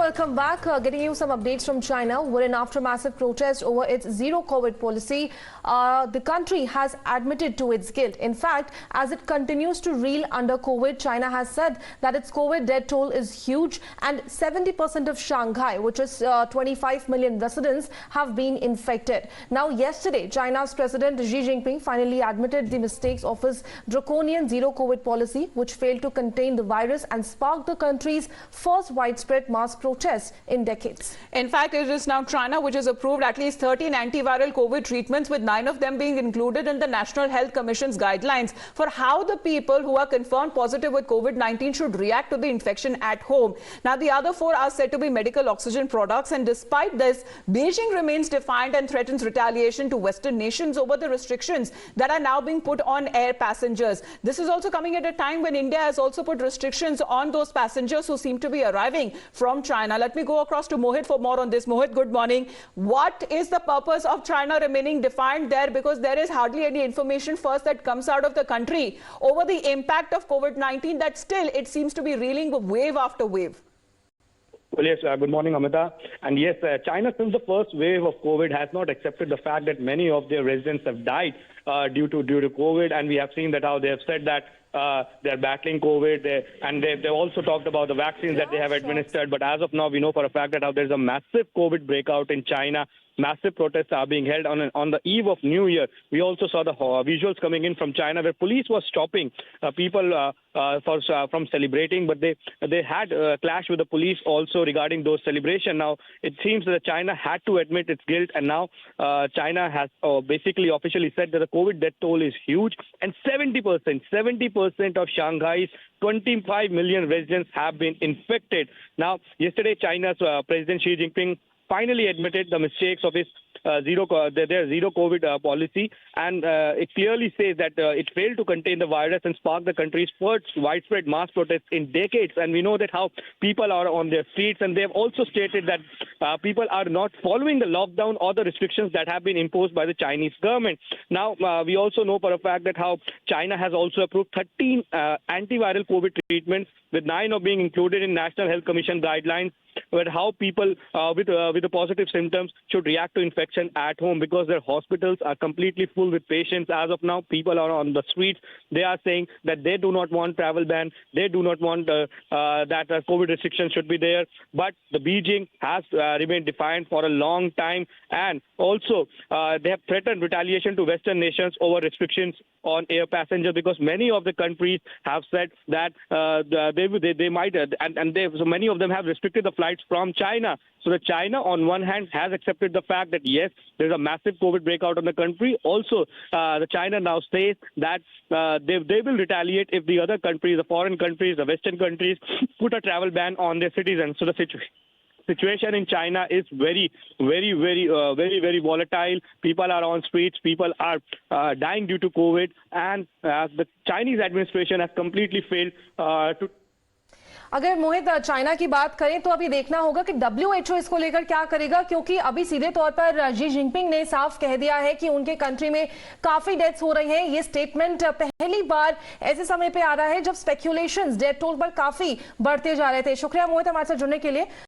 welcome back. Getting you some updates from China, wherein after massive protest over its zero-COVID policy, the country has admitted to its guilt. In fact, as it continues to reel under COVID, China has said that its COVID death toll is huge and 70% of Shanghai, which is 25 million residents, have been infected. Now, yesterday, China's President Xi Jinping finally admitted the mistakes of his draconian zero-COVID policy, which failed to contain the virus and sparked the country's first widespread mass protests in decades. In fact, it is now China which has approved at least 13 antiviral COVID treatments, with 9 of them being included in the National Health Commission's guidelines for how the people who are confirmed positive with COVID-19 should react to the infection at home. Now, the other 4 are said to be medical oxygen products, and despite this, Beijing remains defiant and threatens retaliation to Western nations over the restrictions that are now being put on air passengers. This is also coming at a time when India has also put restrictions on those passengers who seem to be arriving from China. Let me go across to Mohit for more on this. Mohit, good morning. What is the purpose of China remaining defiant there? Because there is hardly any information first that comes out of the country over the impact of COVID-19 that still it seems to be reeling wave after wave. Well, yes, good morning, Amita. And yes, China, since the first wave of COVID, has not accepted the fact that many of their residents have died due to COVID. And we have seen that how they have said that they're battling COVID, and they've also talked about the vaccines that they have administered. But as of now, we know for a fact that how there's a massive COVID breakout in China. Massive protests are being held on the eve of New Year. We also saw the visuals coming in from China where police was stopping people from celebrating, but they had a clash with the police also regarding those celebrations. Now, it seems that China had to admit its guilt, and now China has basically officially said that the COVID death toll is huge, and 70% of Shanghai's 25 million residents have been infected. Now, yesterday, China's President Xi Jinping finally admitted the mistakes of his their zero COVID policy, and it clearly says that it failed to contain the virus and sparked the country's first widespread mass protests in decades. And we know that how people are on their streets, and they have also stated that people are not following the lockdown or the restrictions that have been imposed by the Chinese government. Now, we also know for a fact that how China has also approved 13 antiviral COVID treatments, with 9 of being included in National Health Commission guidelines, but how people with the positive symptoms should react to infection at home, because their hospitals are completely full with patients. As of now, people are on the streets. They are saying that they do not want travel ban. They do not want that COVID restrictions should be there. But the Beijing has remained defiant for a long time, and also they have threatened retaliation to Western nations over restrictions on air passengers, because many of the countries have said that they might, so many of them have restricted the flights from China. So the China, on one hand, has accepted the fact that yes, there's a massive COVID breakout in the country. Also, the China now says that they will retaliate if the other countries, the foreign countries, the Western countries, put a travel ban on their citizens. So the situation in China is very volatile. People are on streets. People are dying due to COVID, and the Chinese administration has completely failed to. अगर मोहित China की बात करें तो अभी देखना होगा कि WHO इसको लेकर क्या करेगा, क्योंकि अभी सीधे तौर पर शी जिनपिंग ने साफ कह दिया है कि उनके कंट्री में काफी डेथ्स हो रही हैं। ये स्टेटमेंट पहली बार ऐसे समय पे आ रहा है जब स्पेक्यूलेशंस डेथ टोल पर काफी बढ़ते जा रहे थे। शुक्रिया मोहित हमारे साथ जुड़ने के लिए।